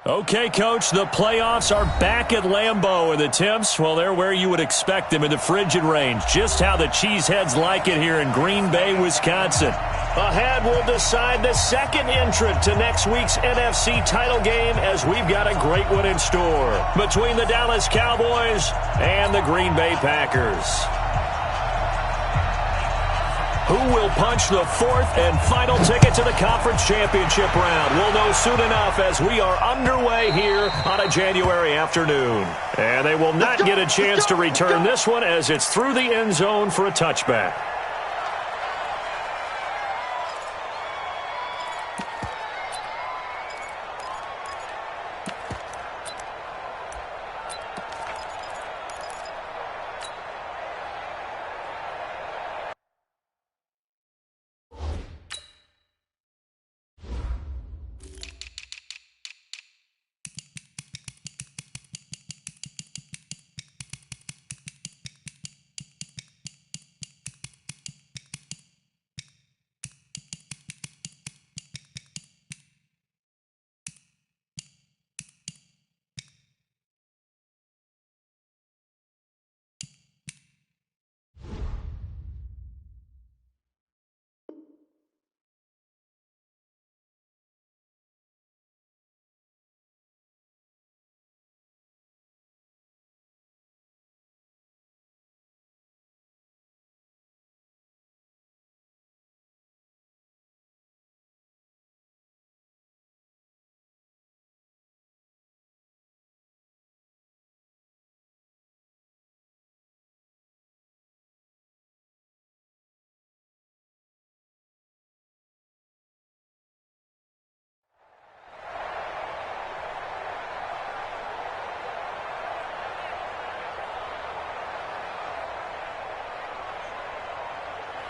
Okay, Coach, the playoffs are back at Lambeau, and the temps, well, they're where you would expect them in the frigid range. Just how the Cheeseheads like it here in Green Bay, Wisconsin. Ahead, we'll decide the second entrant to next week's NFC title game as we've got a great one in store between the Dallas Cowboys and the Green Bay Packers. Who will punch the fourth and final ticket to the conference championship round? We'll know soon enough as we are underway here on a January afternoon. And they will not get a chance to return this one as it's through the end zone for a touchback.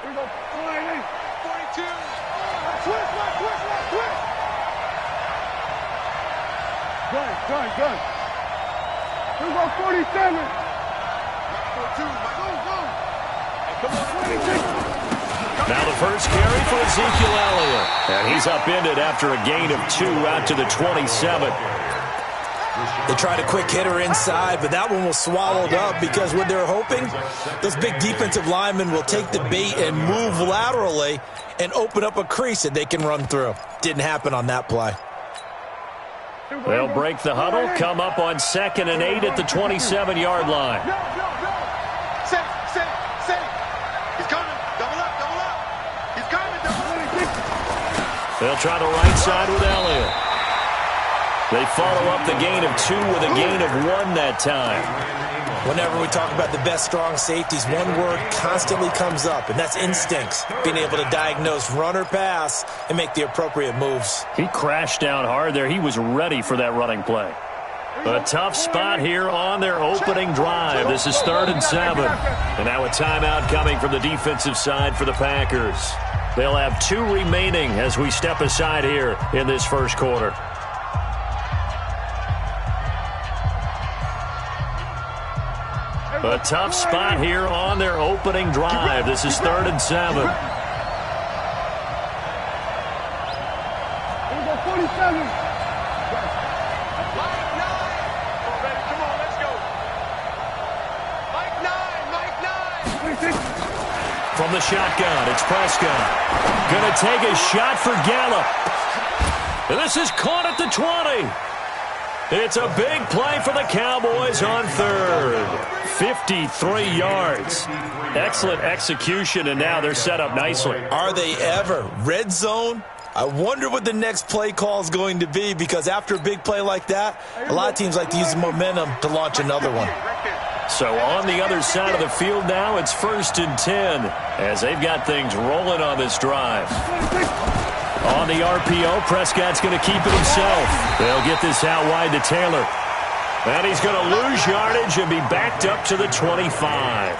Here we go. 42. Twist. Good. Here we go, 47. Go. Come on, 26. Now the first carry for Ezekiel Elliott. And he's upended after a gain of 2 out to the 27. They tried a quick hitter inside, but that one was swallowed up because what they're hoping, those big defensive linemen will take the bait and move laterally and open up a crease that they can run through. Didn't happen on that play. They'll break the huddle, come up on 2nd and 8 at the 27-yard line. Set. He's coming. Double up. He's coming. They'll try the right side with Elliott. They follow up the gain of 2 with a gain of 1 that time. Whenever we talk about the best strong safeties, one word constantly comes up, and that's instincts. Being able to diagnose run or pass and make the appropriate moves. He crashed down hard there. He was ready for that running play. A tough spot here on their opening drive. This is 3rd and 7. And now a timeout coming from the defensive side for the Packers. They'll have 2 remaining as we step aside here in this first quarter. A tough spot here on their opening drive. This is 3rd and 7. Here we go, 47. Mike 9. Come on, let's go. Mike 9. 26. From the shotgun, it's Prescott. Gonna take a shot for Gallup. And this is caught at the 20. It's a big play for the Cowboys on 3rd. 53 yards. Excellent execution, and now they're set up nicely. Are they ever? Red zone? I wonder what the next play call is going to be, because after a big play like that, a lot of teams like to use the momentum to launch another one. So on the other side of the field now, it's 1st and 10 as they've got things rolling on this drive. On the RPO, Prescott's going to keep it himself. They'll get this out wide to Taylor. And he's going to lose yardage and be backed up to the 25.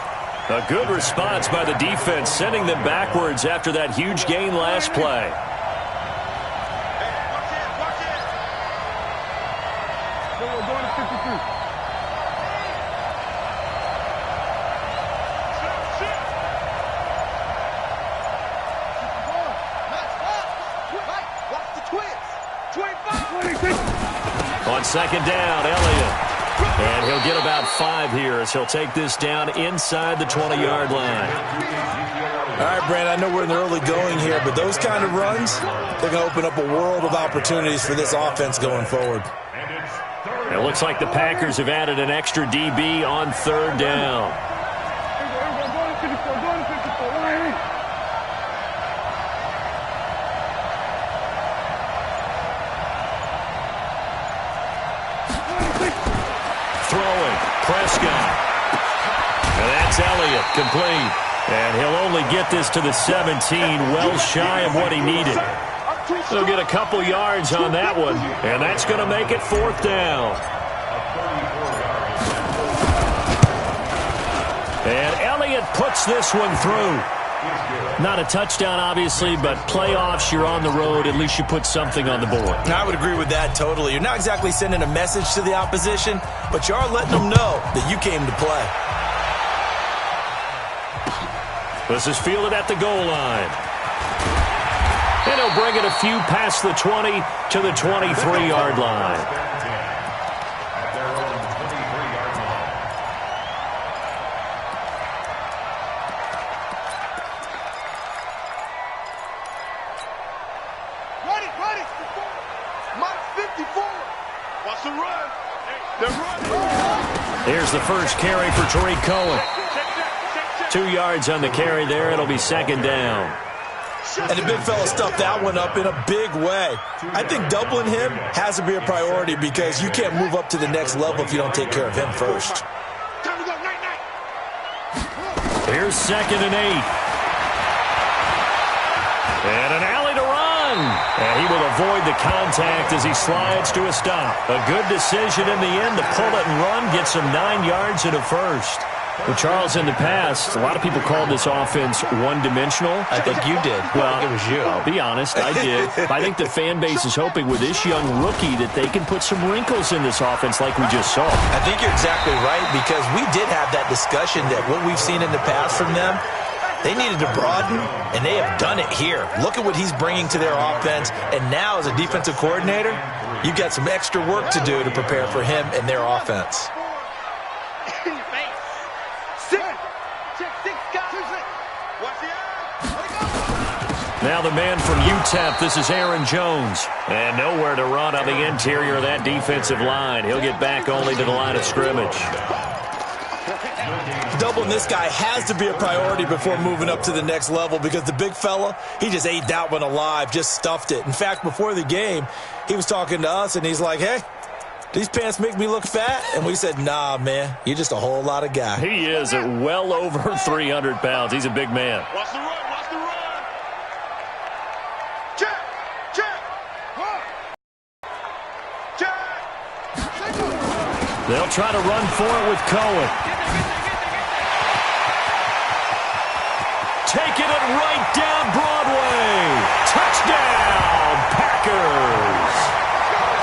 A good response by the defense, sending them backwards after that huge gain last play. We're going to 53. second down, Elliott. And he'll get about 5 here as he'll take this down inside the 20-yard line. All right, Brandon, I know we're in the early going here, but those kind of runs, they're going to open up a world of opportunities for this offense going forward. It looks like the Packers have added an extra DB on third down. Throwing, Prescott. And that's Elliott, complete. And he'll only get this to the 17, well shy of what he needed. He'll get a couple yards on that one, and that's going to make it fourth down. And Elliott puts this one through. Not a touchdown, obviously, but playoffs, you're on the road. At least you put something on the board. I would agree with that totally. You're not exactly sending a message to the opposition, but you are letting them know that you came to play. This is fielded at the goal line. And he'll bring it a few past the 20 to the 23-yard line. Here's the first carry for Tariq Cohen. 2 yards on the carry there. It'll be second down. And the big fella stuffed that one up in a big way. I think doubling him has to be a priority because you can't move up to the next level if you don't take care of him first. Here's 2nd and 8. And an alley to run. And he will avoid the contact as he slides to a stop. A good decision in the end to pull it and run, gets him 9 yards and a first. Well, Charles, in the past, a lot of people called this offense one-dimensional. I think you did. Well, it was you. I'll be honest, I did. I think the fan base is hoping with this young rookie that they can put some wrinkles in this offense like we just saw. I think you're exactly right because we did have that discussion that what we've seen in the past from them, they needed to broaden, and they have done it here. Look at what he's bringing to their offense, and now as a defensive coordinator, you've got some extra work to do to prepare for him and their offense. Now the man from UTEP, this is Aaron Jones. And nowhere to run on the interior of that defensive line. He'll get back only to the line of scrimmage. Doubling this guy has to be a priority before moving up to the next level because the big fella, he just ate that one alive, just stuffed it. In fact, before the game, he was talking to us, and he's like, hey, these pants make me look fat? And we said, nah, man, you're just a whole lot of guy. He is at well over 300 pounds. He's a big man. Watch the run, watch the run. Check, check. Check. They'll try to run for it with Cohen. Taking it right down Broadway. Touchdown, Packers.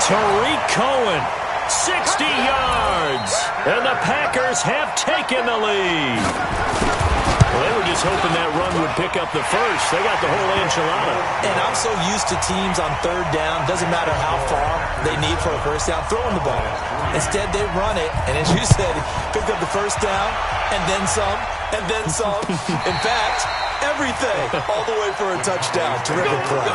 Tariq Cohen, 60 yards. And the Packers have taken the lead. Well, they were just hoping that run would pick up the first. They got the whole enchilada. And I'm so used to teams on third down, doesn't matter how far they need for a first down, throwing the ball. Instead, they run it, and as you said, picked up the first down, and then some, and then some. In fact, everything, all the way for a touchdown. Terrific play.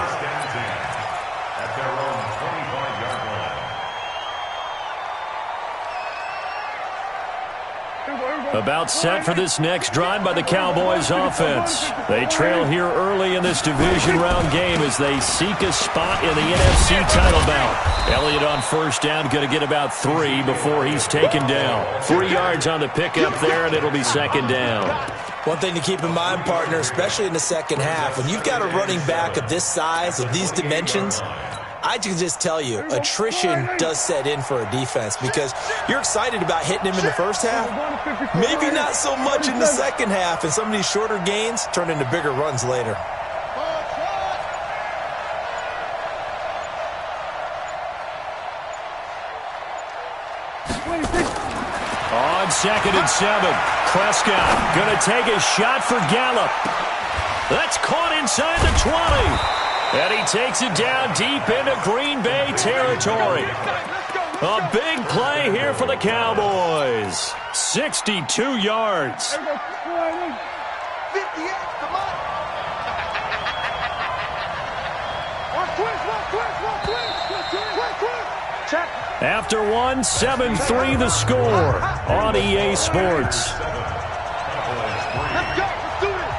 About set for this next drive by the Cowboys offense. They trail here early in this division round game as they seek a spot in the NFC title bout. Elliott on first down, going to get about 3 before he's taken down. 3 yards on the pickup there, and it'll be second down. One thing to keep in mind, partner, especially in the second half, when you've got a running back of this size, of these dimensions, I can just tell you, attrition does set in for a defense because you're excited about hitting him in the first half. Maybe not so much in the second half, and some of these shorter gains turn into bigger runs later. On 2nd and 7, Prescott going to take a shot for Gallup. That's caught inside the 20. And he takes it down deep into Green Bay territory. A big play here for the Cowboys. 62 yards. 58, come on. Check. After one, 7-3 the score on EA Sports. Let's go. Let's do this.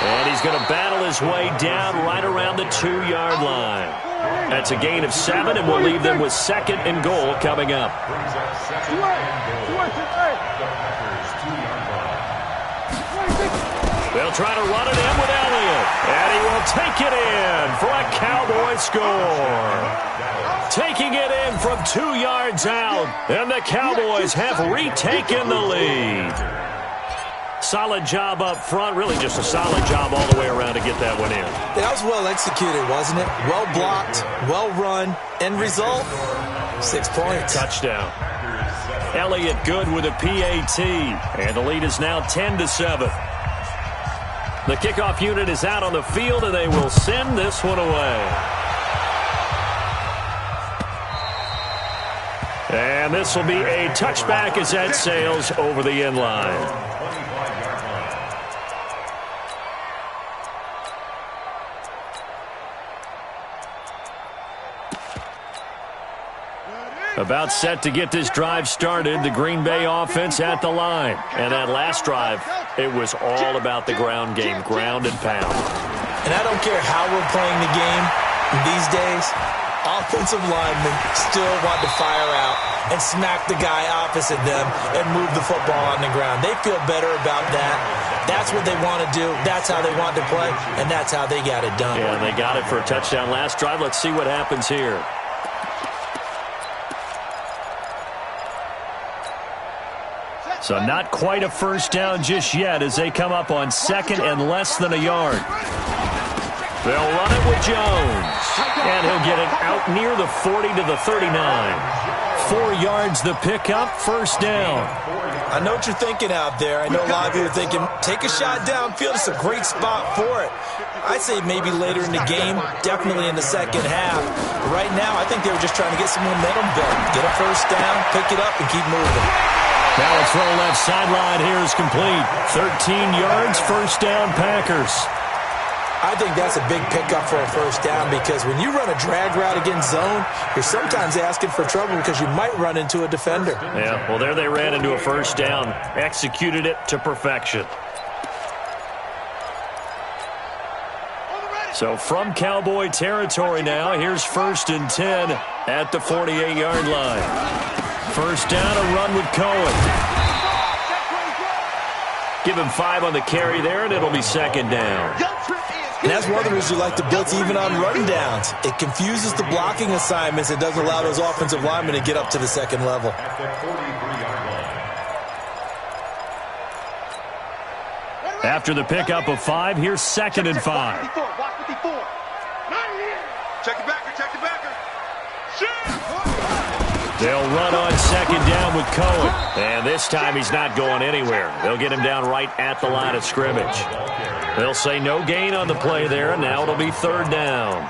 And he's going to battle his way down right around the 2-yard line. That's a gain of 7, and we'll leave them with 2nd and goal coming up. They'll try to run it in with Elliott, and he will take it in for a Cowboy score. Taking it in from 2 yards out, and the Cowboys have retaken the lead. Solid job up front, really just a solid job all the way around to get that one in. That was well executed, wasn't it? Well blocked, well run. End result, 6 points. Touchdown. Elliott good with a PAT, and the lead is now 10-7. The kickoff unit is out on the field, and they will send this one away. And this will be a touchback as that sails over the end line. About set to get this drive started, the Green Bay offense at the line. And that last drive, it was all about the ground game, ground and pound. And I don't care how we're playing the game these days, offensive linemen still want to fire out and smack the guy opposite them and move the football on the ground. They feel better about that. That's what they want to do. That's how they want to play, and that's how they got it done. Yeah, they got it for a touchdown last drive. Let's see what happens here. So not quite a first down just yet as they come up on 2nd and less than a yard. They'll run it with Jones. And he'll get it out near the 40 to the 39. 4 yards the pickup, first down. I know what you're thinking out there. I know a lot of you are thinking, take a shot downfield. It's a great spot for it. I'd say maybe later in the game, definitely in the second half. But right now, I think they were just trying to get some momentum built. Get a first down, pick it up, and keep moving. Now a throw left sideline here is complete. 13 yards, first down Packers. I think that's a big pickup for a first down because when you run a drag route against zone, you're sometimes asking for trouble because you might run into a defender. Yeah, well, there they ran into a first down. Executed it to perfection. So from Cowboy territory now, here's 1st and 10 at the 48-yard line. First down, a run with Cohen. Give him 5 on the carry there, and it'll be 2nd down. And that's one of the reasons you like to blitz even on run downs. It confuses the blocking assignments. It doesn't allow those offensive linemen to get up to the second level. After the pickup of 5, here's 2nd and 5. Check it backer, check it backer. They'll run on 2nd down with Cohen. And this time he's not going anywhere. They'll get him down right at the line of scrimmage. They'll say no gain on the play there, and now it'll be 3rd down.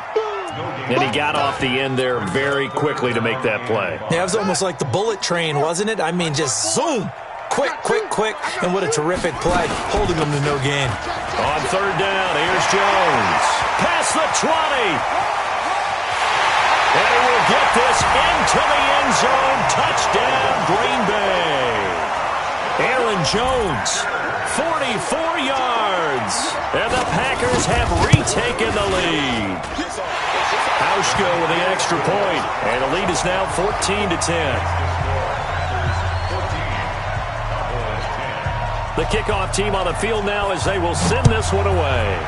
And he got off the end there very quickly to make that play. Yeah, it was almost like the bullet train, wasn't it? I mean, just zoom. Quick, quick, quick. And what a terrific play, holding them to no gain. On 3rd down, here's Jones. Past the 20. And he will get this into the end zone. Touchdown, Green Bay. Aaron Jones, 44 yards. And the Packers have retaken the lead. Hauschka with the extra point. And the lead is now 14-10. The kickoff team on the field now as they will send this one away.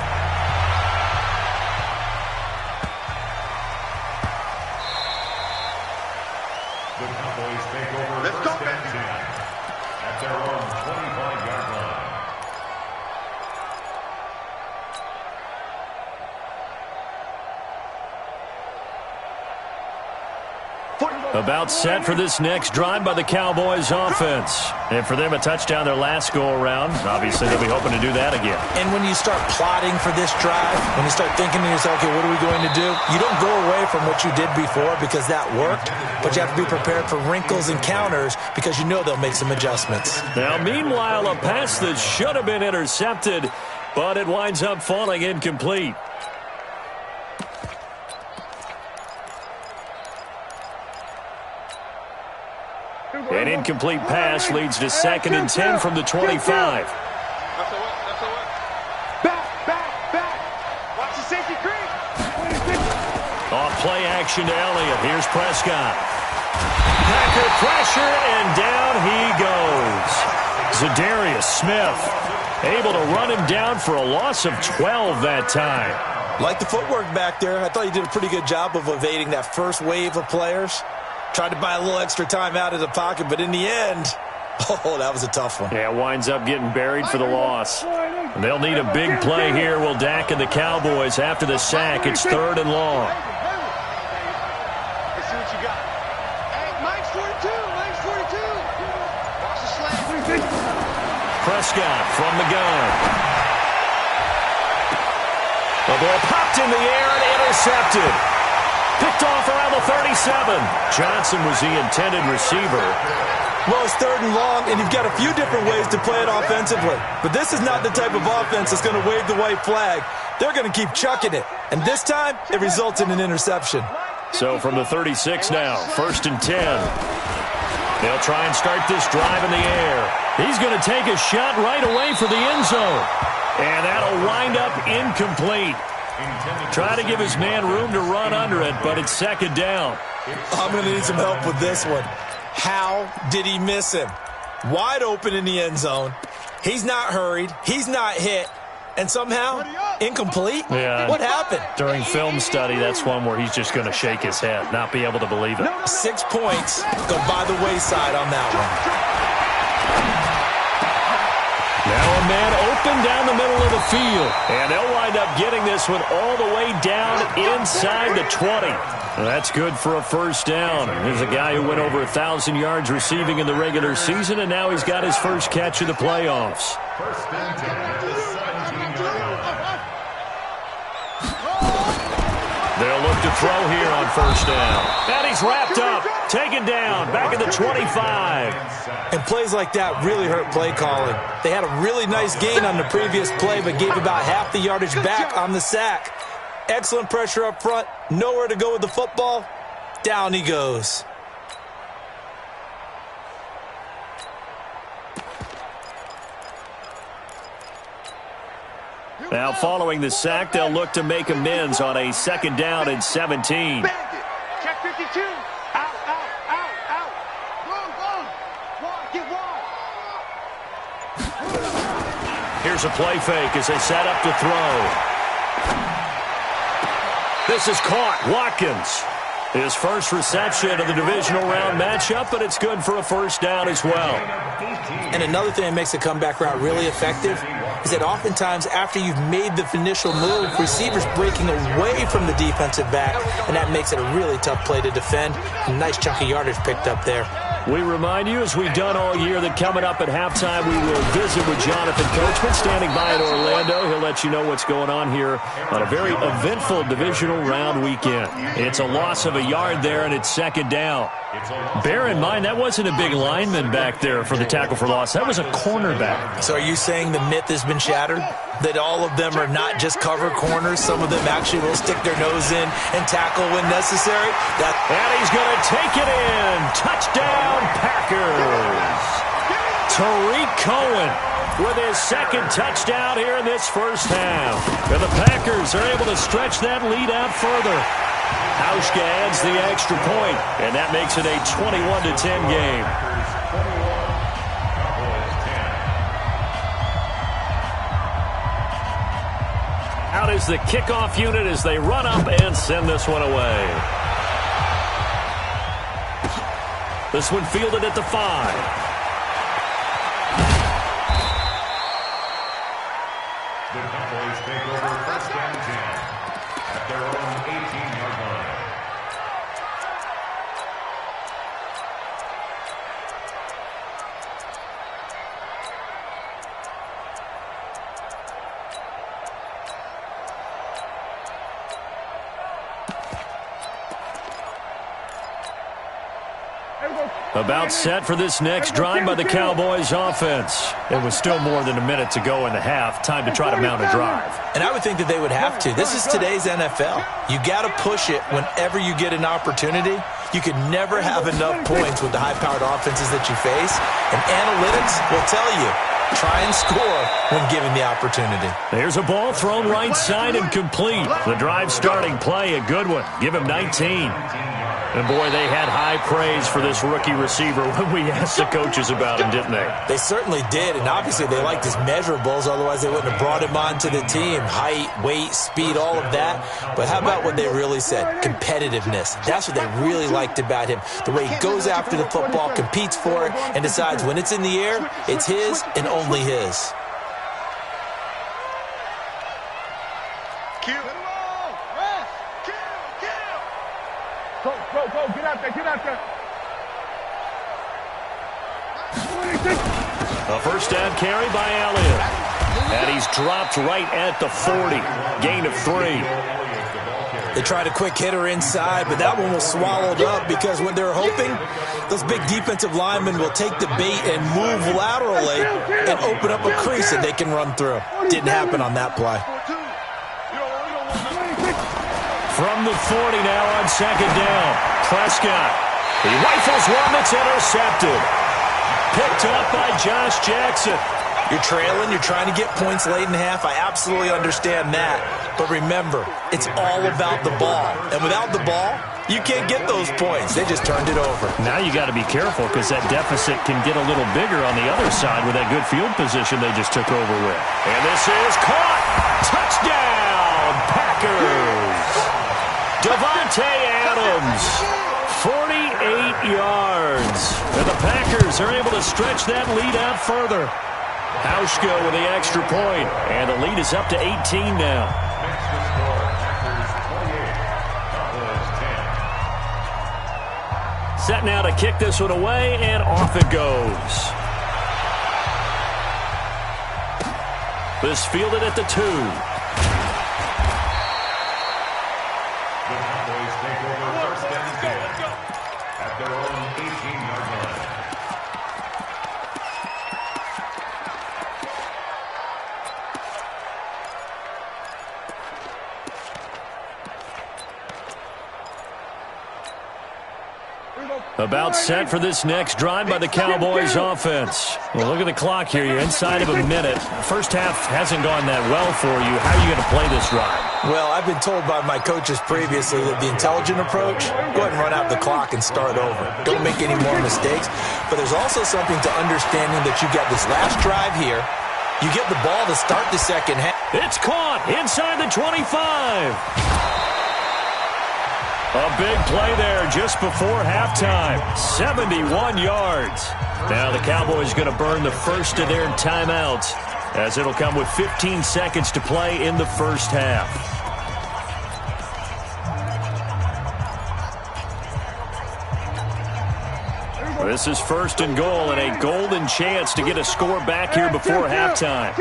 Let's go, man. At their own 25-yard line. About set for this next drive by the Cowboys offense. And for them, a touchdown their last go-around. Obviously, they'll be hoping to do that again. And when you start plotting for this drive, when you start thinking to yourself, okay, what are we going to do? You don't go away from what you did before because that worked, but you have to be prepared for wrinkles and counters because you know they'll make some adjustments. Now, meanwhile, a pass that should have been intercepted, but it winds up falling incomplete. An incomplete pass leads to 2nd and 10 from the 25. Back. Watch the safety creep. Off play action to Elliott. Here's Prescott. Packer pressure, and down he goes. Zadarius Smith able to run him down for a loss of 12 that time. Like the footwork back there, I thought he did a pretty good job of evading that first wave of players. Tried to buy a little extra time out of the pocket, but in the end, oh, that was a tough one. Yeah, winds up getting buried for the loss. And they'll need a big play here, will Dak and the Cowboys after the sack. It's 3rd and long. Let's see what you got. Hey, Mike's 42. Mike's 42. Watch the slant. Prescott from the gun. The ball popped in the air and intercepted. Picked off around the 37. Johnson was the intended receiver. Well, it's 3rd and long, and you've got a few different ways to play it offensively. But this is not the type of offense that's going to wave the white flag. They're going to keep chucking it. And this time, it results in an interception. So from the 36 now, 1st and 10. They'll try and start this drive in the air. He's going to take a shot right away for the end zone. And that'll wind up incomplete. Try to give his man room to run under it, but it's 2nd down. I'm going to need some help with this one. How did he miss him? Wide open in the end zone. He's not hurried. He's not hit. And somehow, incomplete? Yeah. What happened? During film study, that's one where he's just going to shake his head, not be able to believe it. 6 points go by the wayside on that one. Now a man open down the middle of the field. And they'll wind up getting this one all the way down inside the 20. That's good for a 1st down. Here's a guy who went over 1,000 yards receiving in the regular season, and now he's got his first catch of the playoffs. 1st and 10 at the 17-yard line. They'll look to throw here on 1st down. And he's wrapped up, taken down, back at the 25. And plays like that really hurt play calling. They had a really nice gain on the previous play, but gave about half the yardage back on the sack. Excellent pressure up front. Nowhere to go with the football. Down he goes. Now following the sack, they'll look to make amends on a 2nd down and 17. Check 52. Out. Wrong. Get wide. Here's a play fake as they set up to throw. This is caught. Watkins. His first reception of the divisional round matchup, but it's good for a 1st down as well. And another thing that makes the comeback route really effective is that oftentimes after you've made the initial move, receivers breaking away from the defensive back, and that makes it a really tough play to defend. A nice chunk of yardage picked up there. We remind you, as we've done all year, that coming up at halftime, we will visit with Jonathan Coachman standing by in Orlando. He'll let you know what's going on here on a very eventful divisional round weekend. It's a loss of a yard there, and it's 2nd down. Bear in mind, that wasn't a big lineman back there for the tackle for loss. That was a cornerback. So are you saying the myth has been shattered? That all of them are not just cover corners? Some of them actually will stick their nose in and tackle when necessary? And he's going to take it in. Touchdown, Packers. Tariq Cohen with his 2nd touchdown here in this 1st half. And the Packers are able to stretch that lead out further. Hauschka adds the extra point, and that makes it a 21-10 game. Out is the kickoff unit as they run up and send this one away. This one fielded at the 5. The Cowboys take over 1st and 10 at their own 18-yard line. About set for this next drive by the Cowboys offense. It was still more than a minute to go in the half. Time to try to mount a drive. And I would think that they would have to. This is today's NFL. You got to push it whenever you get an opportunity. You could never have enough points with the high-powered offenses that you face. And analytics will tell you, try and score when given the opportunity. There's a ball thrown right side and complete. The drive starting play, a good one. Give him 19. And, boy, they had high praise for this rookie receiver when we asked the coaches about him, didn't they? They certainly did, and obviously they liked his measurables, otherwise they wouldn't have brought him onto the team. Height, weight, speed, all of that. But how about what they really said? Competitiveness. That's what they really liked about him. The way he goes after the football, competes for it, and decides when it's in the air, it's his and only his. Go, get out there. A first down carry by Elliott. And he's dropped right at the 40. Gain of 3. They tried a quick hitter inside, but that one was swallowed up because what they're hoping, those big defensive linemen will take the bait and move laterally and open up a crease that they can run through. Didn't happen on that play. From the 40 now on second down. Prescott. He rifles one that's intercepted. Picked up by Josh Jackson. You're trailing. You're trying to get points late in half. I absolutely understand that. But remember, it's all about the ball. And without the ball, you can't get those points. They just turned it over. Now you got to be careful because that deficit can get a little bigger on the other side with that good field position they just took over with. And this is caught. Touchdown, Packers. Davante Adams, 48 yards. And the Packers are able to stretch that lead out further. Hauschka with the extra point, and the lead is up to 18 now. Set now to kick this one away, and off it goes. This fielded at the 2. About set for this next drive by the Cowboys offense. Well, look at the clock here. You're inside of a minute. First half hasn't gone that well for you. How are you going to play this drive? Well, I've been told by my coaches previously that the intelligent approach, go ahead and run out the clock and start over. Don't make any more mistakes. But there's also something to understanding that you got this last drive here. You get the ball to start the second half. It's caught inside the 25. A big play there just before halftime. 71 yards. Now the Cowboys going to burn the first of their timeouts as it'll come with 15 seconds to play in the first half. This is first and goal and a golden chance to get a score back here before halftime.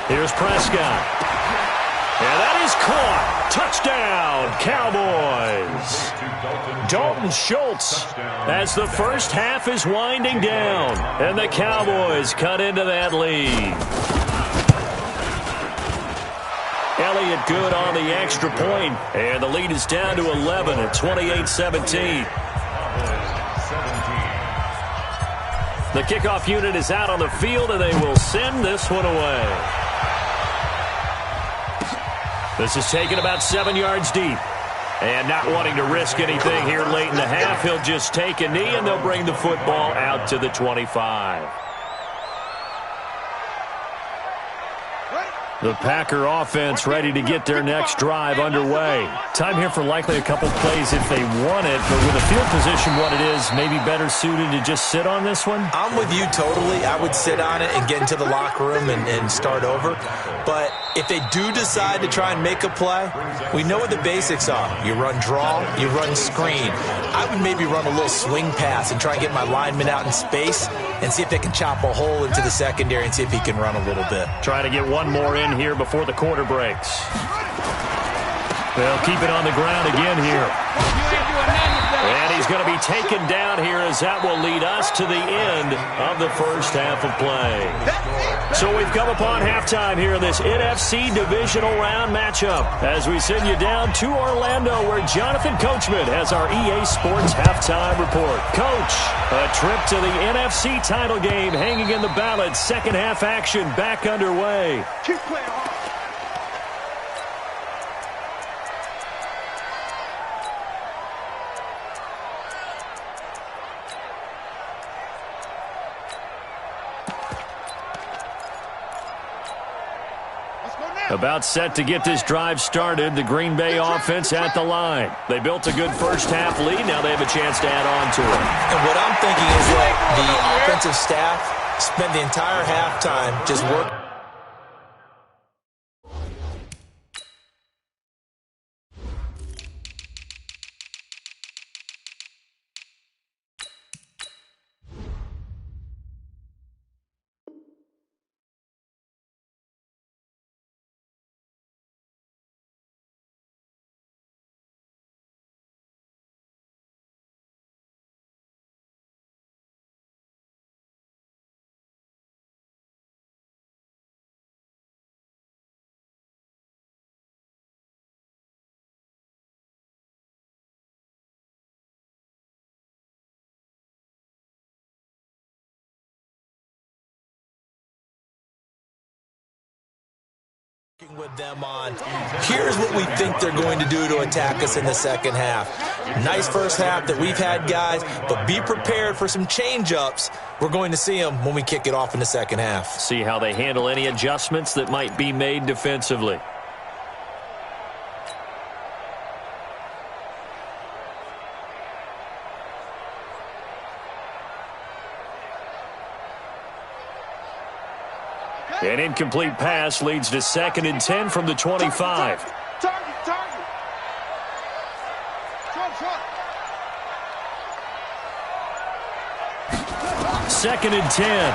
Here's Prescott. And that is caught. Touchdown, Cowboys. Dalton Schultz as the first half is winding down. And the Cowboys cut into that lead. Elliott good on the extra point, and the lead is down to 11 at 28-17. The kickoff unit is out on the field, and they will send this one away. This is taken about 7 yards deep. And not wanting to risk anything here late in the half, he'll just take a knee, and they'll bring the football out to the 25. The Packer offense ready to get their next drive underway. Time here for likely a couple plays if they want it, but with the field position what it is, maybe better suited to just sit on this one? I'm with you totally. I would sit on it and get into the locker room and start over. But if they do decide to try and make a play, we know what the basics are. You run draw, you run screen. I would maybe run a little swing pass and try and get my lineman out in space and see if they can chop a hole into the secondary and see if he can run a little bit. Try to get one more in here before the quarter breaks. They'll keep it on the ground again here. And he's going to be taken down here as that will lead us to the end of the first half of play. So we've come upon halftime here in this NFC Divisional Round matchup as we send you down to Orlando where Jonathan Coachman has our EA Sports Halftime Report. Coach, a trip to the NFC title game hanging in the balance. Second half action back underway. Keep playing hard. About set to get this drive started, the Green Bay offense at the line. They built a good first half lead. Now they have a chance to add on to it. And what I'm thinking is that the offensive staff spent the entire halftime just working. With them on. Here's what we think they're going to do to attack us in the second half. Nice first half that we've had, guys, but be prepared for some change-ups. We're going to see them when we kick it off in the second half. See how they handle any adjustments that might be made defensively. An incomplete pass leads to 2nd and 10 from the 25. Target. Second and 10.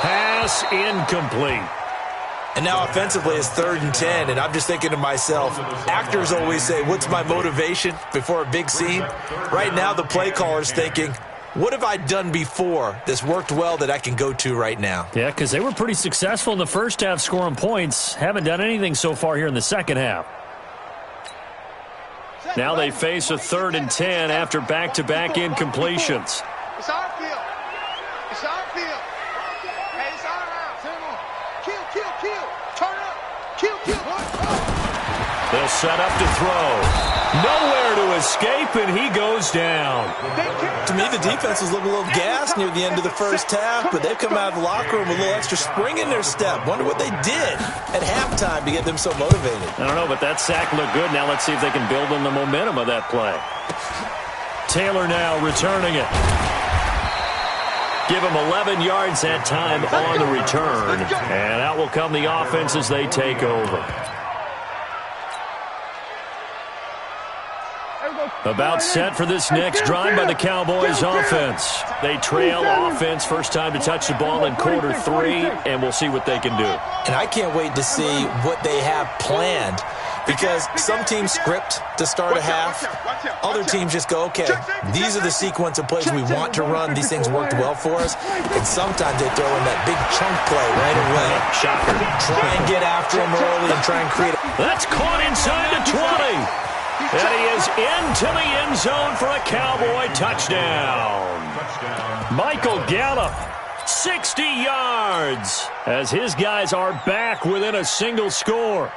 Pass incomplete. And now offensively it's 3rd and 10, and I'm just thinking to myself, actors always say, what's my motivation before a big scene? Right now the play caller's thinking, what have I done before that's worked well that I can go to right now? Yeah, because they were pretty successful in the first half scoring points. Haven't done anything so far here in the second half. Now they face a 3rd and 10 after back-to-back incompletions. It's our field. It's our field. Hey, it's our house. Kill. Turn up. Kill. They'll set up to throw. Nowhere to escape, and he goes down. To me, the defense was looking a little gassed near the end of the first half, but they've come out of the locker room with a little extra spring in their step. Wonder what they did at halftime to get them so motivated. I don't know, but that sack looked good. Now let's see if they can build on the momentum of that play. Taylor now returning it. Give him 11 yards that time on the return. And out will come the offense as they take over. About set for this next drive by the Cowboys offense. They trail offense, first time to touch the ball in quarter 3, and we'll see what they can do. And I can't wait to see what they have planned, because some teams script to start a half. Other teams just go, okay, these are the sequence of plays we want to run. These things worked well for us. And sometimes they throw in that big chunk play right away. Shocker. Try and get after them early and try and create. That's caught inside the 20. And he is into the end zone for a Cowboy touchdown. Michael Gallup, 60 yards, as his guys are back within a single score.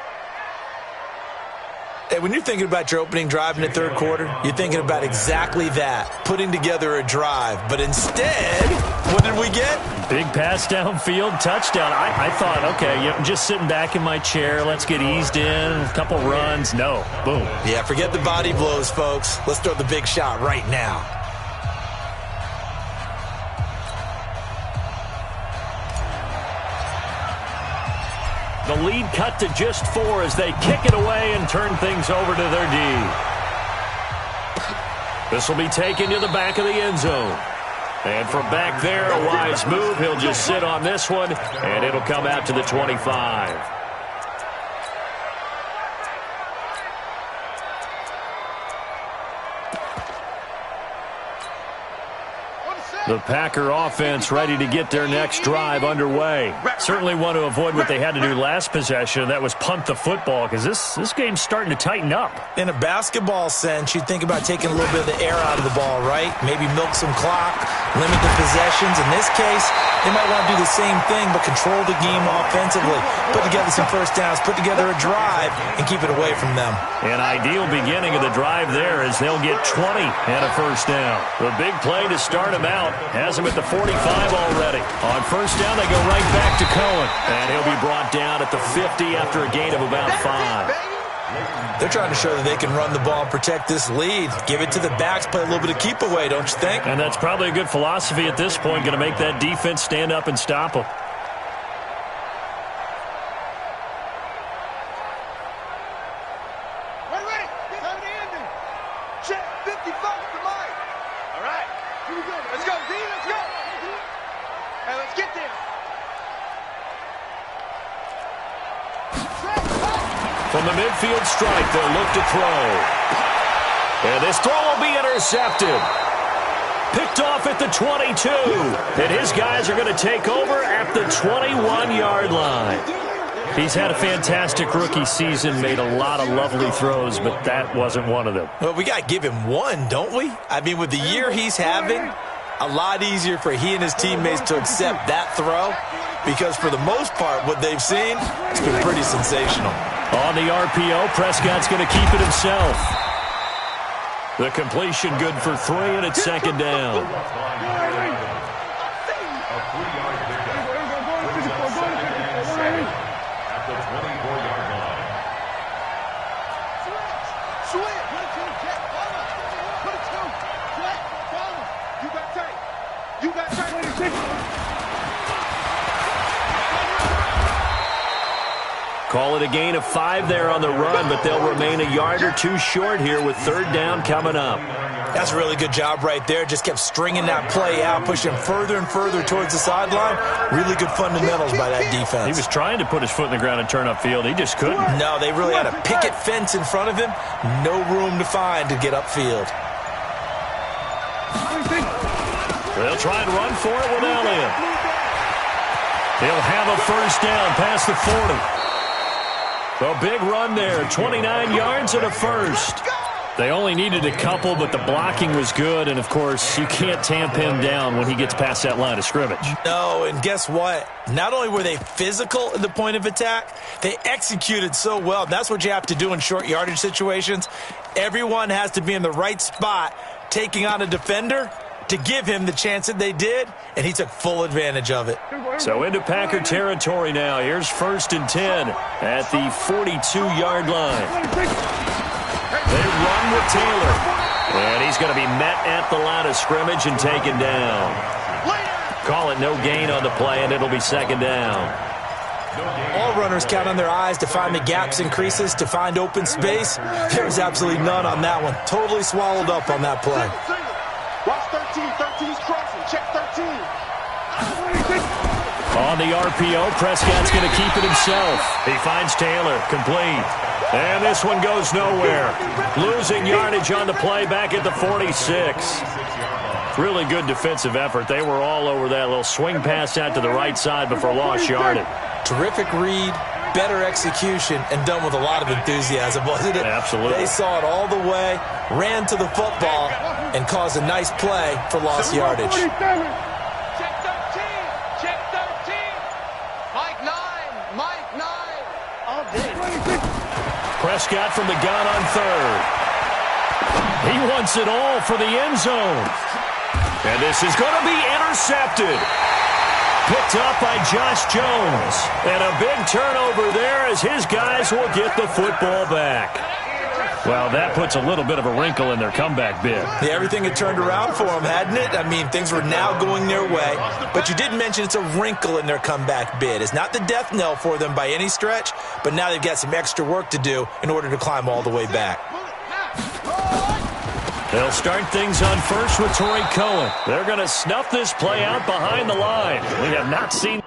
Hey, when you're thinking about your opening drive in the third quarter, you're thinking about exactly that, putting together a drive. But instead, what did we get? Big pass downfield, touchdown. I thought, okay, I'm just sitting back in my chair. Let's get eased in, a couple runs. No, boom. Yeah, forget the body blows, folks. Let's throw the big shot right now. The lead cut to just 4 as they kick it away and turn things over to their D. This will be taken to the back of the end zone. And from back there, a wise move. He'll just sit on this one, and it'll come out to the 25. The Packer offense ready to get their next drive underway. Certainly want to avoid what they had to do last possession. That was punt the football, because this game's starting to tighten up. In a basketball sense, you think about taking a little bit of the air out of the ball, right? Maybe milk some clock, limit the possessions. In this case, they might want to do the same thing, but control the game offensively. Put together some first downs, put together a drive, and keep it away from them. An ideal beginning of the drive there as they'll get 20 and a first down. The big play to start them out has him at the 45 already. On first down, they go right back to Cohen. And he'll be brought down at the 50 after a gain of about 5. They're trying to show that they can run the ball and protect this lead. Give it to the backs, play a little bit of keep away, don't you think? And that's probably a good philosophy at this point, going to make that defense stand up and stop them. From the midfield strike, they'll look to throw. And this throw will be intercepted. Picked off at the 22. And his guys are going to take over at the 21-yard line. He's had a fantastic rookie season, made a lot of lovely throws, but that wasn't one of them. Well, we got to give him one, don't we? I mean, with the year he's having, a lot easier for he and his teammates to accept that throw, because for the most part, what they've seen, it's been pretty sensational. On the RPO, Prescott's going to keep it himself. The completion good for 3, and it's second down. Call it a gain of 5 there on the run, but they'll remain a yard or 2 short here with third down coming up. That's a really good job right there. Just kept stringing that play out, pushing further and further towards the sideline. Really good fundamentals by that defense. He was trying to put his foot in the ground and turn upfield. He just couldn't. No, they really had a picket fence in front of him. No room to find to get upfield. They'll try and run for it with Elliott. He'll have a first down past the 40. A big run there, 29 yards and a first. They only needed a couple, but the blocking was good, and, of course, you can't tamp him down when he gets past that line of scrimmage. No, and guess what? Not only were they physical at the point of attack, they executed so well. That's what you have to do in short yardage situations. Everyone has to be in the right spot, taking on a defender to give him the chance that they did, and he took full advantage of it. So into Packer territory now. Here's first and 10 at the 42-yard line. They run with Taylor. And he's going to be met at the line of scrimmage and taken down. Call it no gain on the play, and it'll be second down. All runners count on their eyes to find the gaps and creases, to find open space. There was absolutely none on that one. Totally swallowed up on that play. Watch 13. 13's crossing. Check 13. On the RPO, Prescott's going to keep it himself. He finds Taylor, complete. And this one goes nowhere. Losing yardage on the play back at the 46. Really good defensive effort. They were all over that little swing pass out to the right side before lost yardage. Terrific read, better execution, and done with a lot of enthusiasm, wasn't it? Absolutely. They saw it all the way, ran to the football, and caused a nice play for lost yardage. Check 13. Check 13. Mike 9. Mike 9. All day. Prescott from the gun on third. He wants it all for the end zone. And this is going to be intercepted. Picked up by Josh Jones. And a big turnover there as his guys will get the football back. Well, that puts a little bit of a wrinkle in their comeback bid. Yeah, everything had turned around for them, hadn't it? I mean, things were now going their way. But you did mention it's a wrinkle in their comeback bid. It's not the death knell for them by any stretch, but now they've got some extra work to do in order to climb all the way back. They'll start things on first with Torrey Cohen. They're going to snuff this play out behind the line. We have not seen...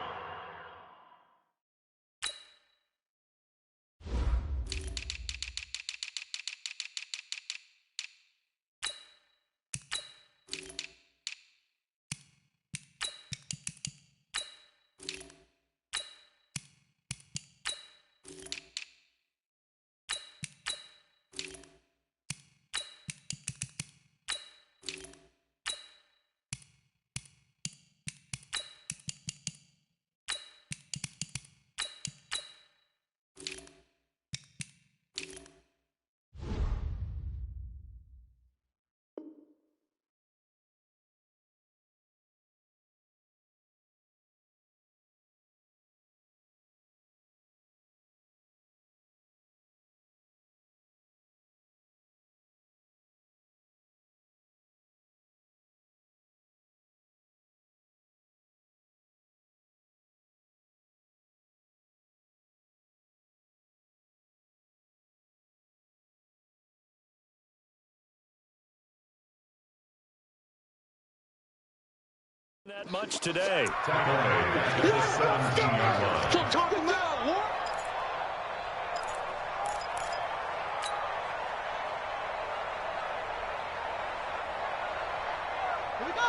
that much today.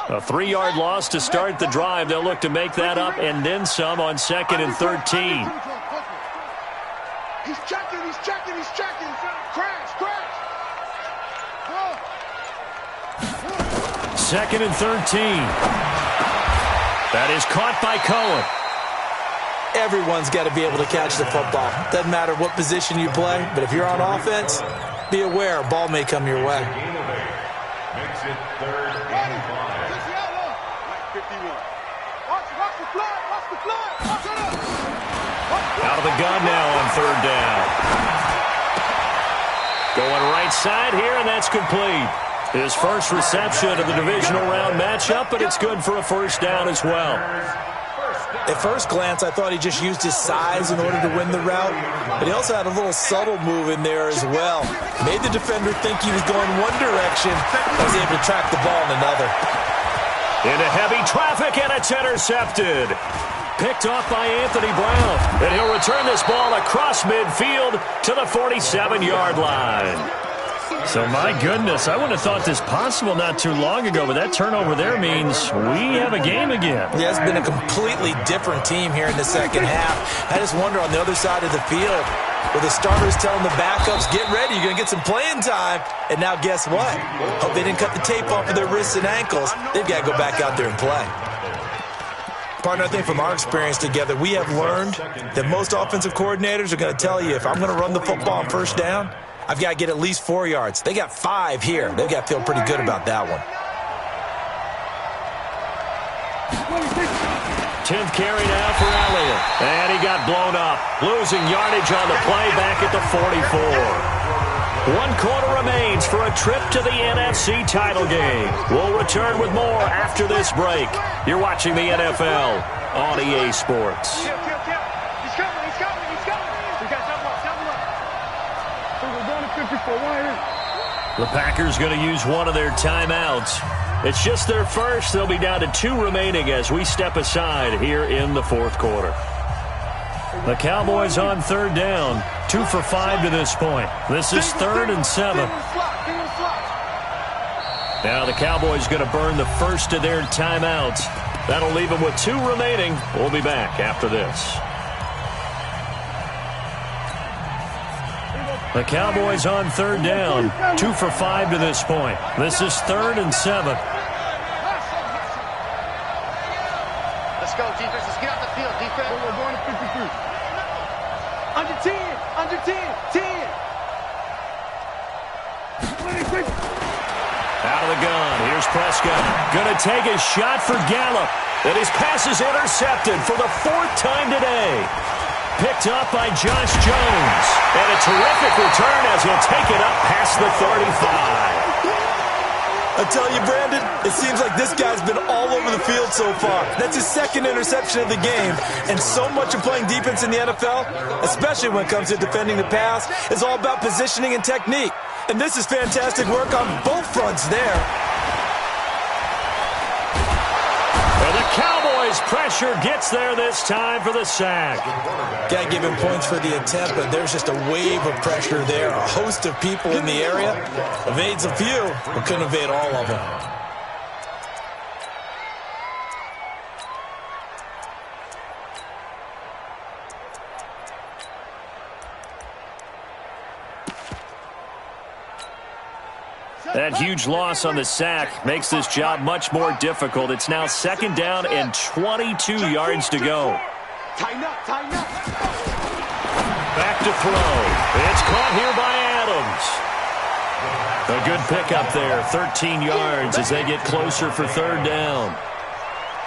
A 3-yard loss to start the drive. They'll look to make that up and then some on 2nd and 13. He's checking. Crash. 2nd and 13. That is caught by Cohen. Everyone's got to be able to catch the football. Doesn't matter what position you play, but if you're on offense, be aware a ball may come your way. Makes it 3rd and 5. Out of the gun now on 3rd down. Going right side here, and that's complete. His first reception of the divisional round matchup, but it's good for a first down as well. At first glance, I thought he just used his size in order to win the route, but he also had a little subtle move in there as well. Made the defender think he was going one direction, but was able to track the ball in another. Into heavy traffic, and it's intercepted. Picked off by Anthony Brown, and he'll return this ball across midfield to the 47-yard line. So, my goodness, I wouldn't have thought this possible not too long ago, but that turnover there means we have a game again. Yeah, it's been a completely different team here in the second half. I just wonder on the other side of the field, where the starters telling the backups, get ready, you're going to get some playing time. And now guess what? Hope they didn't cut the tape off of their wrists and ankles. They've got to go back out there and play. Partner, I think from our experience together, we have learned that most offensive coordinators are going to tell you, if I'm going to run the football on first down, I've got to get at least 4 yards. They got 5 here. They've got to feel pretty good about that one. 10th carry now for Elliott. And he got blown up. Losing yardage on the play back at the 44. 1 quarter remains for a trip to the NFC title game. We'll return with more after this break. You're watching the NFL on EA Sports. The Packers going to use one of their timeouts. It's just their first. They'll be down to 2 remaining as we step aside here in the 4th quarter. The Cowboys on 3rd down. 2 for 5 to this point. This is 3rd and 7. Now the Cowboys going to burn the first of their timeouts. That'll leave them with 2 remaining. We'll be back after this. The Cowboys on 3rd down. 2 for 5 to this point. This is 3rd and 7. Let's go, defense. Let's get out the field, defense. We're going to 53. Under 10. Under 10. 10. Out of the gun, here's Prescott. Going to take a shot for Gallup. And his pass is intercepted for the 4th time today. Picked up by Josh Jones. And a terrific return as he'll take it up past the 35. I tell you, Brandon, it seems like this guy's been all over the field so far. That's his 2nd interception of the game. And so much of playing defense in the NFL, especially when it comes to defending the pass, is all about positioning and technique. And this is fantastic work on both fronts there. Well, the Cowboys' pressure gets there this time for the sack. Got to give him points for the attempt, but there's just a wave of pressure there. A host of people in the area. Evades a few, but couldn't evade all of them. That huge loss on the sack makes this job much more difficult. It's now 2nd down and 22 yards to go. Tighten up, tighten up. Back to throw. It's caught here by Adams. A good pickup there, 13 yards as they get closer for 3rd down.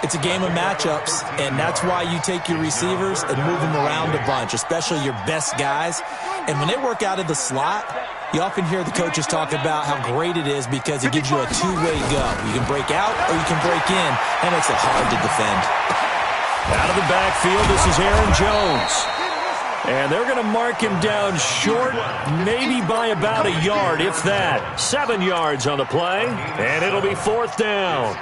It's a game of matchups, and that's why you take your receivers and move them around a bunch, especially your best guys. And when they work out of the slot, you often hear the coaches talk about how great it is because it gives you a two-way go. You can break out or you can break in, and it makes it hard to defend. Out of the backfield, this is Aaron Jones. And they're going to mark him down short, maybe by about a yard, if that. 7 yards on the play, and it'll be 4th down.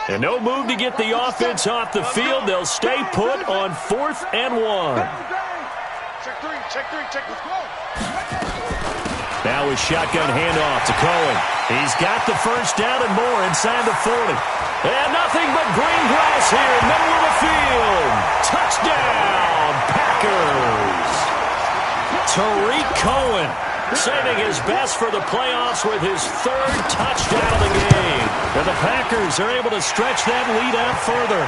And no move to get the offense off the field. They'll stay put on 4th and 1. Check three, check the squad. Now a shotgun handoff to Cohen. He's got the 1st down and more inside the 40. And nothing but green grass here, middle of the field. Touchdown, Packers. Tariq Cohen saving his best for the playoffs with his 3rd touchdown of the game. And the Packers are able to stretch that lead out further.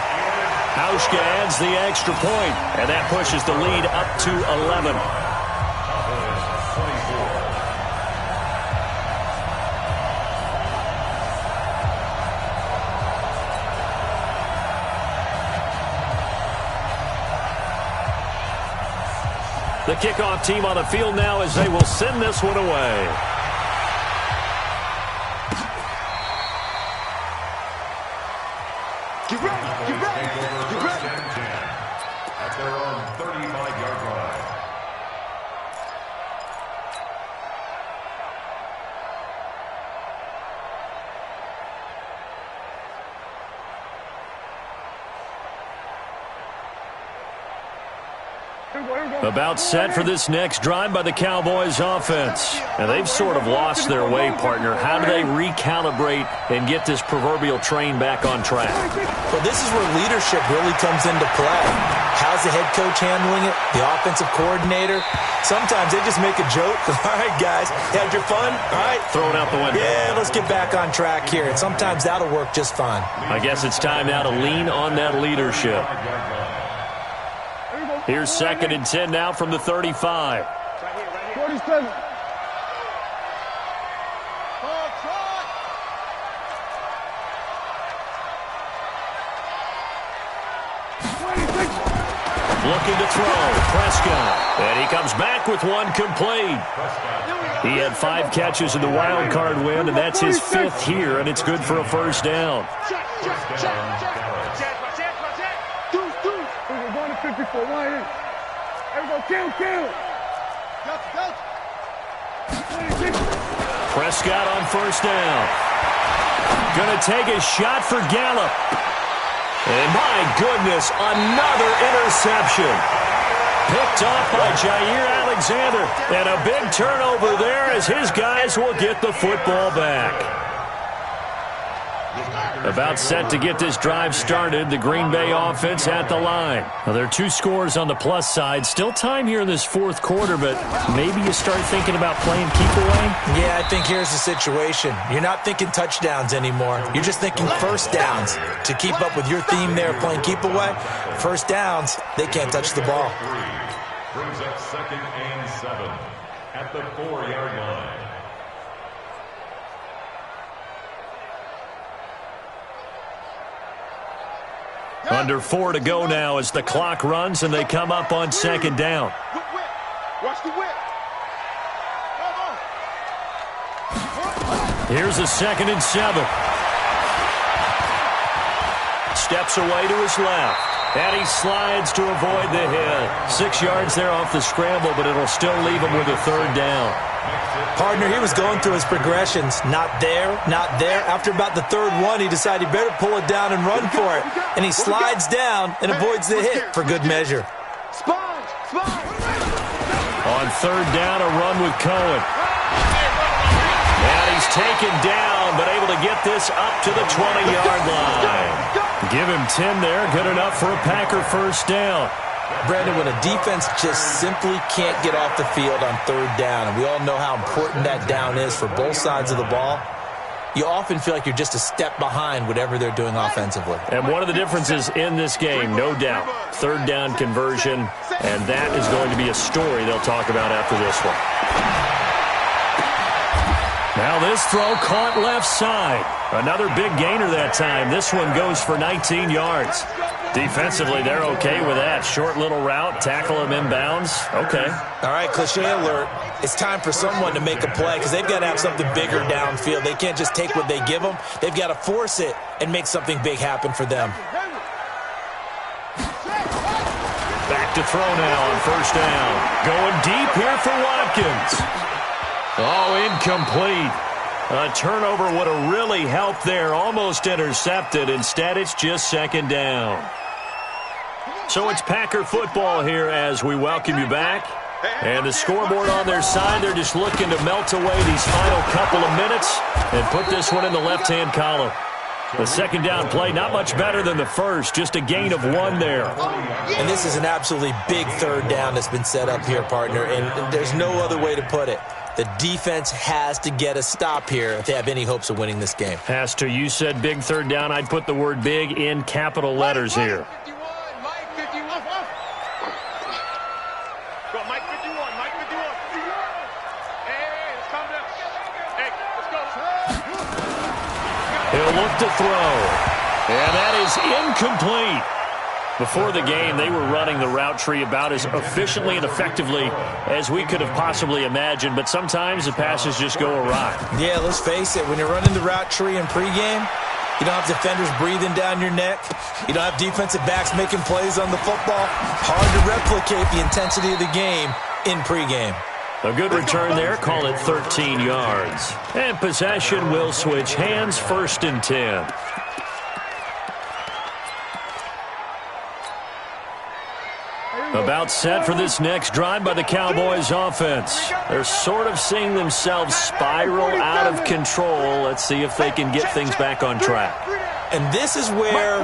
Hauschka adds the extra point, and that pushes the lead up to 11. The kickoff team on the field now as they will send this one away. Get ready, get ready, get ready. At their own 35-yard line. About set for this next drive by the Cowboys offense. And they've sort of lost their way, partner. How do they recalibrate and get this proverbial train back on track? Well, this is where leadership really comes into play. How's the head coach handling it? The offensive coordinator? Sometimes they just make a joke. All right, guys, had your fun? All right. Throw it out the window. Yeah, let's get back on track here. And sometimes that'll work just fine. I guess it's time now to lean on that leadership. Here's 2nd and 10 now from the 35. 47. Looking to throw, Prescott. And he comes back with one complete. He had 5 catches in the wild card win, and that's his 5th here, and it's good for a 1st down. We're going to 54. Why in? Everybody kill. Prescott on 1st down. Going to take a shot for Gallup. And my goodness, another interception. Picked off by Jair Alexander. And a big turnover there as his guys will get the football back. About set to get this drive started, the Green Bay offense at the line. Now, there are 2 scores on the plus side. Still time here in this 4th quarter, but maybe you start thinking about playing keep away? Yeah, I think here's the situation. You're not thinking touchdowns anymore. You're just thinking 1st downs. To keep up with your theme there, playing keep away, 1st downs, they can't touch the ball. Brings up 2nd and 7 at the 4-yard line. Under 4 to go now as the clock runs and they come up on 2nd down. Watch the whip. Here's a 2nd and 7. Steps away to his left. And he slides to avoid the hit. 6 yards there off the scramble, but it'll still leave him with a 3rd down. Partner, he was going through his progressions. Not there, not there. After about the 3rd one, he decided he better pull it down and run for it. And he slides down and avoids the hit for good measure. Sponge. On 3rd down, a run with Cohen. And he's taken down, but able to get this up to the 20-yard line. Give him 10 there. Good enough for a Packer 1st down. Brandon, when a defense just simply can't get off the field on 3rd down, and we all know how important that down is for both sides of the ball, you often feel like you're just a step behind whatever they're doing offensively. And one of the differences in this game, no doubt, 3rd down conversion, and that is going to be a story they'll talk about after this one. Now this throw caught left side. Another big gainer that time. This one goes for 19 yards. Defensively, they're okay with that. Short little route, tackle him inbounds. Okay. All right, cliche alert. It's time for someone to make a play because they've got to have something bigger downfield. They can't just take what they give them. They've got to force it and make something big happen for them. Back to throw now on 1st down. Going deep here for Watkins. Oh, incomplete. A turnover would have really helped there. Almost intercepted. Instead, it's just 2nd down. So it's Packer football here as we welcome you back. And the scoreboard on their side, they're just looking to melt away these final couple of minutes and put this one in the left-hand column. The 2nd down play, not much better than the first, just a gain of 1 there. And this is an absolutely big 3rd down that's been set up here, partner, and there's no other way to put it. The defense has to get a stop here if they have any hopes of winning this game. Pastor, you said big 3rd down. I'd put the word big in capital letters here. Mike 51. Go, Mike 51. Hey, let's calm down. Hey, let's go. He'll look to throw. And that is incomplete. Before the game, they were running the route tree about as efficiently and effectively as we could have possibly imagined, but sometimes the passes just go awry. Yeah, let's face it. When you're running the route tree in pregame, you don't have defenders breathing down your neck. You don't have defensive backs making plays on the football. Hard to replicate the intensity of the game in pregame. A good return there. Call it 13 yards. And possession will switch hands. 1st and 10. About set for this next drive by the Cowboys offense. They're sort of seeing themselves spiral out of control. Let's see if they can get things back on track. And this is where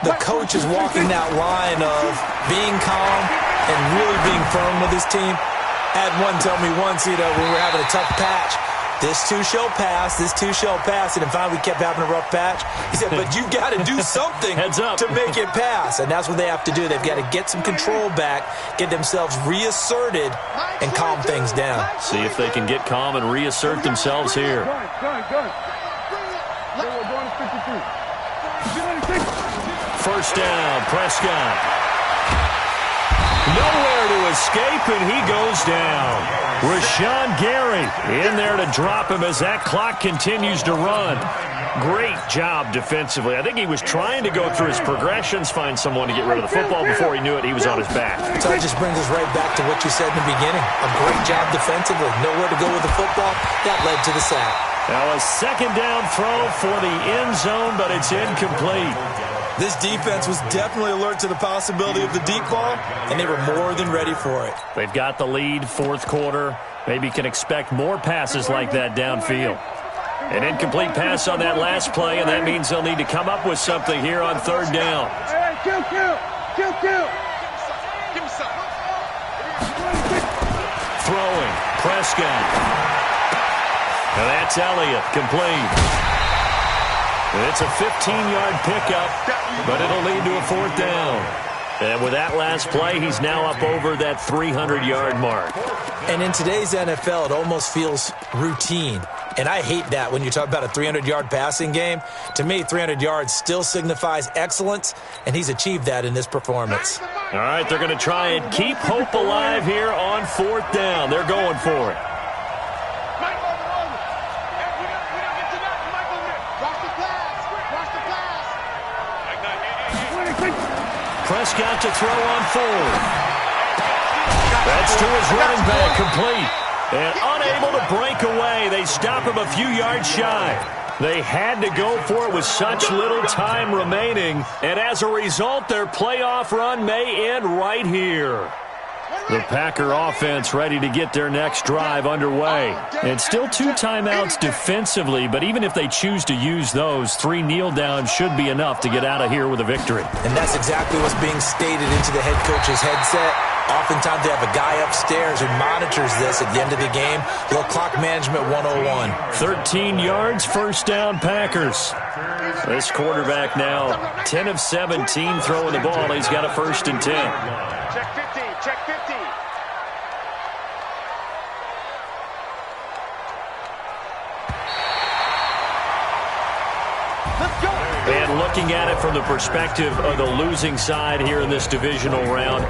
the coach is walking that line of being calm and really being firm with his team. I had one tell me once, when we were having a tough patch, this too shall pass, this too shall pass. And finally we kept having a rough patch. He said, but you got to do something Heads up. to make it pass. And that's what they have to do. They've got to get some control back, get themselves reasserted, and calm things down. See if they can get calm and reassert themselves here. First down, Prescott. Nowhere to escape, and he goes down. Rashawn Gary in there to drop him as that clock continues to run. Great job defensively. I think he was trying to go through his progressions, find someone to get rid of the football. Before he knew it, he was on his back. So it just brings us right back to what you said in the beginning. A great job defensively. Nowhere to go with the football. That led to the sack. Now a 2nd down throw for the end zone, but it's incomplete. This defense was definitely alert to the possibility of the deep ball, and they were more than ready for it. They've got the lead, 4th quarter. Maybe can expect more passes like that downfield. An incomplete pass on that last play, and that means they'll need to come up with something here on 3rd down. Hey, kill. Give me some. Throwing, Prescott. And that's Elliott, complete. It's a 15-yard pickup, but it'll lead to a 4th down. And with that last play, he's now up over that 300-yard mark. And in today's NFL, it almost feels routine. And I hate that when you talk about a 300-yard passing game. To me, 300 yards still signifies excellence, and he's achieved that in this performance. All right, they're going to try and keep hope alive here on 4th down. They're going for it. Prescott to throw on 4th. That's to his running back, complete. And unable to break away. They stop him a few yards shy. They had to go for it with such little time remaining. And as a result, their playoff run may end right here. The Packer offense ready to get their next drive underway. And still 2 timeouts defensively, but even if they choose to use those, 3 kneel downs should be enough to get out of here with a victory. And that's exactly what's being stated into the head coach's headset. Oftentimes they have a guy upstairs who monitors this at the end of the game. A little clock management 101. 13 yards, 1st down Packers. This quarterback now 10 of 17 throwing the ball. He's got a 1st and 10. Check 50, check 50. Let's go. And looking at it from the perspective of the losing side here in this divisional round,